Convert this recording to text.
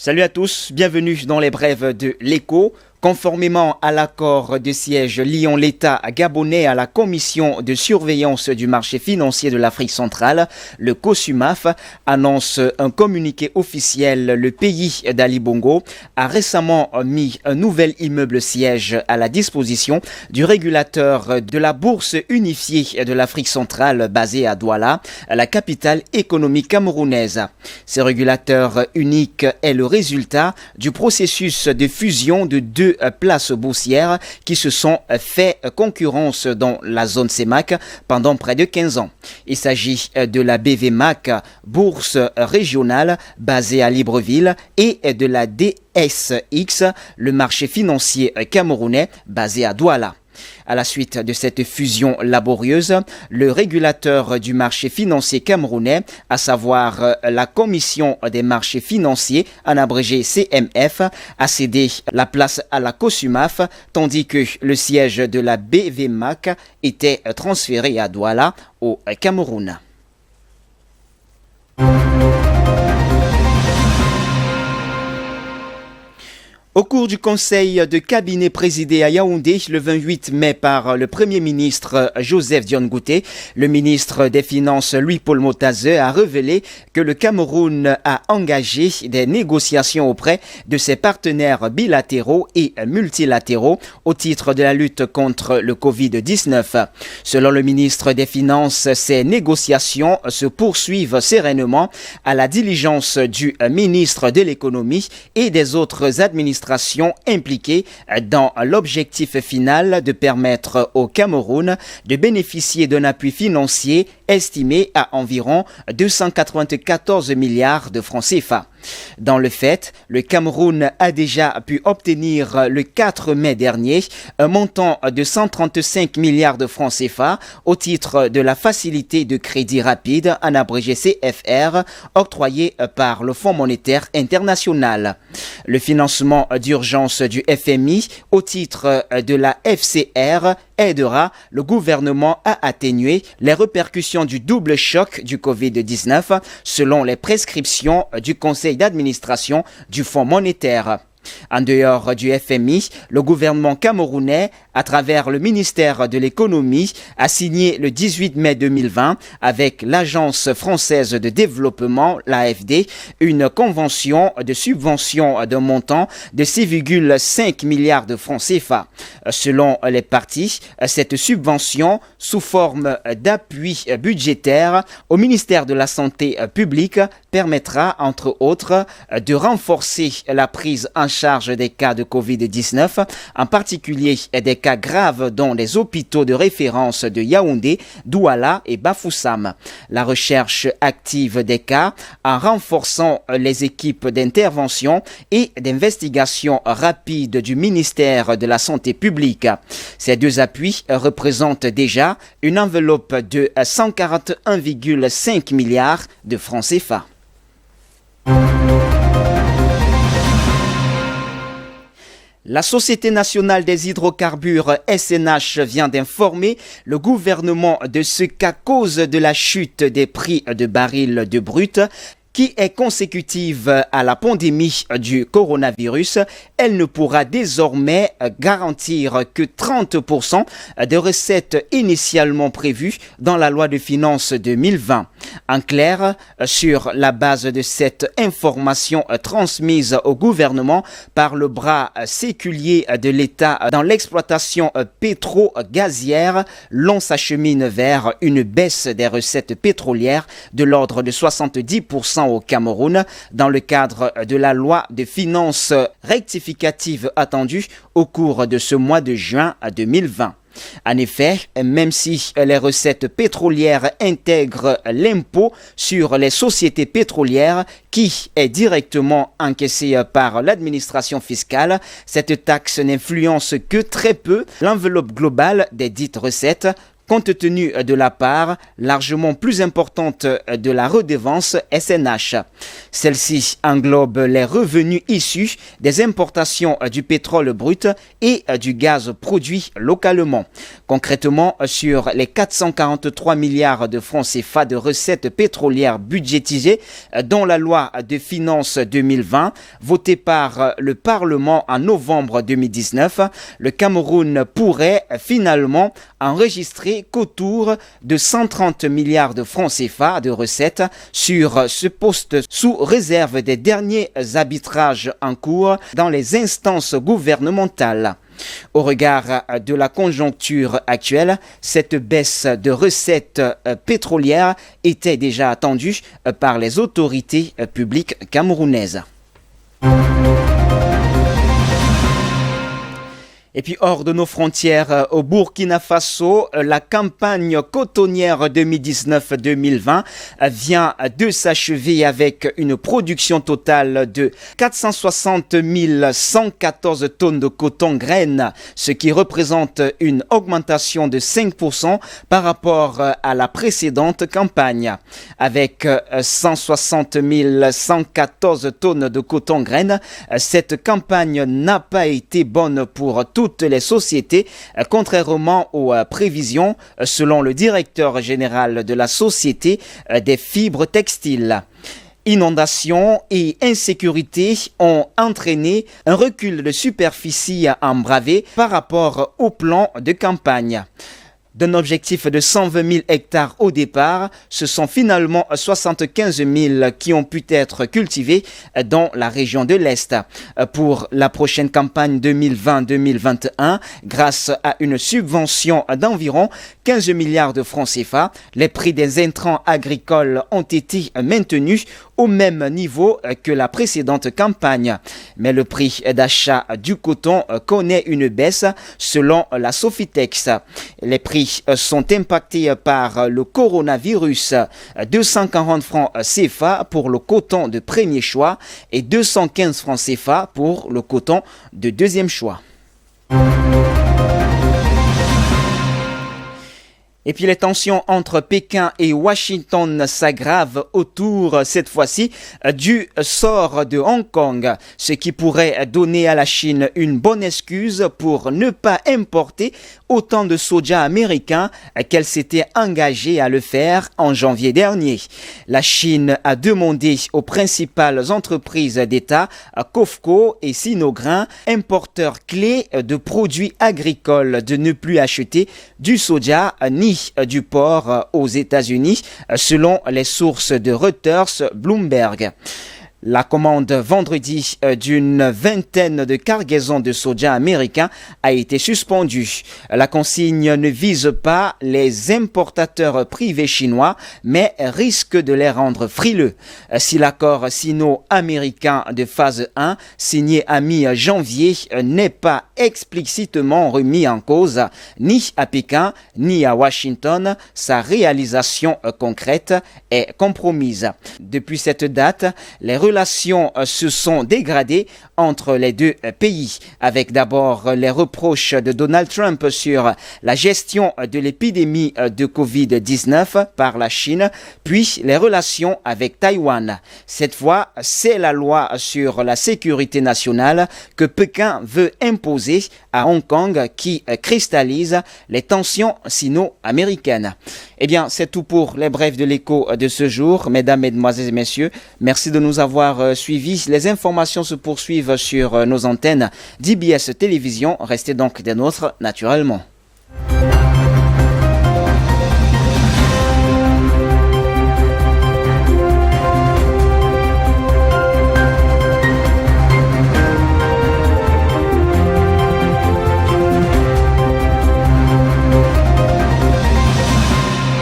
Salut à tous, bienvenue dans les brèves de l'Écho. Conformément à l'accord de siège liant l'État gabonais à la Commission de surveillance du marché financier de l'Afrique centrale, le COSUMAF annonce un communiqué officiel. Le pays d'Ali Bongo a récemment mis un nouvel immeuble siège à la disposition du régulateur de la Bourse unifiée de l'Afrique centrale basée à Douala, la capitale économique camerounaise. Ce régulateur unique est le résultat du processus de fusion de deux places boursières qui se sont fait concurrence dans la zone CEMAC pendant près de 15 ans. Il s'agit de la BVMAC, bourse régionale basée à Libreville, et de la DSX, le marché financier camerounais basé à Douala. À la suite de cette fusion laborieuse, le régulateur du marché financier camerounais, à savoir la Commission des marchés financiers, en abrégé CMF, a cédé la place à la COSUMAF, tandis que le siège de la BVMAC était transféré à Douala, au Cameroun. Au cours du conseil de cabinet présidé à Yaoundé le 28 mai par le Premier ministre Joseph Dione Ngouté, le ministre des Finances Louis-Paul Motazeux a révélé que le Cameroun a engagé des négociations auprès de ses partenaires bilatéraux et multilatéraux au titre de la lutte contre le Covid-19. Selon le ministre des Finances, ces négociations se poursuivent sereinement à la diligence du ministre de l'Économie et des autres administrations impliquées dans l'objectif final de permettre au Cameroun de bénéficier d'un appui financier estimé à environ 294 milliards de francs CFA. Dans le fait, le Cameroun a déjà pu obtenir le 4 mai dernier un montant de 135 milliards de francs CFA au titre de la facilité de crédit rapide, en abrégé CFR, octroyée par le Fonds monétaire international. Le financement d'urgence du FMI au titre de la FCR aidera le gouvernement à atténuer les répercussions du double choc du Covid-19 selon les prescriptions du Conseil d'administration du Fonds monétaire. En dehors du FMI, le gouvernement camerounais, à travers le ministère de l'économie, a signé le 18 mai 2020 avec l'Agence française de développement, l'AFD, une convention de subvention d'un montant de 6,5 milliards de francs CFA. Selon les parties, cette subvention, sous forme d'appui budgétaire au ministère de la Santé publique, permettra, entre autres, de renforcer la prise en charge des cas de Covid-19, en particulier des cas graves dans les hôpitaux de référence de Yaoundé, Douala et Bafoussam. La recherche active des cas en renforçant les équipes d'intervention et d'investigation rapide du ministère de la Santé publique. Ces deux appuis représentent déjà une enveloppe de 141,5 milliards de francs CFA. La Société nationale des hydrocarbures SNH vient d'informer le gouvernement de ce qu'à cause de la chute des prix de barils de brut, qui est consécutive à la pandémie du coronavirus, elle ne pourra désormais garantir que 30% des recettes initialement prévues dans la loi de finances 2020. En clair, sur la base de cette information transmise au gouvernement par le bras séculier de l'État dans l'exploitation pétro-gazière, l'on s'achemine vers une baisse des recettes pétrolières de l'ordre de 70% au Cameroun dans le cadre de la loi de finances rectificative attendue au cours de ce mois de juin 2020. En effet, même si les recettes pétrolières intègrent l'impôt sur les sociétés pétrolières qui est directement encaissé par l'administration fiscale, cette taxe n'influence que très peu l'enveloppe globale des dites recettes. compte tenu de la part largement plus importante de la redevance SNH. Celle-ci englobe les revenus issus des importations du pétrole brut et du gaz produit localement. Concrètement, sur les 443 milliards de francs CFA de recettes pétrolières budgétisées dans la loi de finances 2020, votée par le Parlement en novembre 2019, le Cameroun pourrait finalement enregistrer qu'autour de 130 milliards de francs CFA de recettes sur ce poste sous réserve des derniers arbitrages en cours dans les instances gouvernementales. Au regard de la conjoncture actuelle, cette baisse de recettes pétrolières était déjà attendue par les autorités publiques camerounaises. Et puis hors de nos frontières, au Burkina Faso, la campagne cotonnière 2019-2020 vient de s'achever avec une production totale de 460 114 tonnes de coton graines, ce qui représente une augmentation de 5% par rapport à la précédente campagne. Avec 160 114 tonnes de coton graines, cette campagne n'a pas été bonne pour toutes les sociétés, contrairement aux prévisions, selon le directeur général de la Société des fibres textiles. Inondations et insécurité ont entraîné un recul de superficie embravé par rapport au plan de campagne. D'un objectif de 120 000 hectares au départ, ce sont finalement 75 000 qui ont pu être cultivés dans la région de l'Est. Pour la prochaine campagne 2020-2021, grâce à une subvention d'environ 15 milliards de francs CFA, les prix des intrants agricoles ont été maintenus au même niveau que la précédente campagne. Mais le prix d'achat du coton connaît une baisse selon la Sofitex. Les prix sont impactés par le coronavirus. 240 francs CFA pour le coton de premier choix et 215 francs CFA pour le coton de deuxième choix. Et puis les tensions entre Pékin et Washington s'aggravent autour, cette fois-ci, du sort de Hong Kong, ce qui pourrait donner à la Chine une bonne excuse pour ne pas importer autant de soja américain qu'elle s'était engagée à le faire en janvier dernier. La Chine a demandé aux principales entreprises d'État, COFCO et Sinogrin, importeurs clés de produits agricoles, de ne plus acheter du soja ni du porc aux États-Unis, selon les sources de Reuters, Bloomberg. La commande vendredi d'une vingtaine de cargaisons de soja américain a été suspendue. La consigne ne vise pas les importateurs privés chinois, mais risque de les rendre frileux. Si l'accord sino-américain de phase 1, signé à mi-janvier, n'est pas explicitement remis en cause, ni à Pékin, ni à Washington, sa réalisation concrète est compromise. Depuis cette date, les relations se sont dégradées entre les deux pays, avec d'abord les reproches de Donald Trump sur la gestion de l'épidémie de Covid-19 par la Chine, puis les relations avec Taïwan. Cette fois, c'est la loi sur la sécurité nationale que Pékin veut imposer à Hong Kong qui cristallise les tensions sino-américaines. Eh bien, c'est tout pour les brefs de l'écho de ce jour. Mesdames, Mesdemoiselles et Messieurs, merci de nous avoir suivis. Les informations se poursuivent sur nos antennes d'IBS Télévision. Restez donc des nôtres naturellement.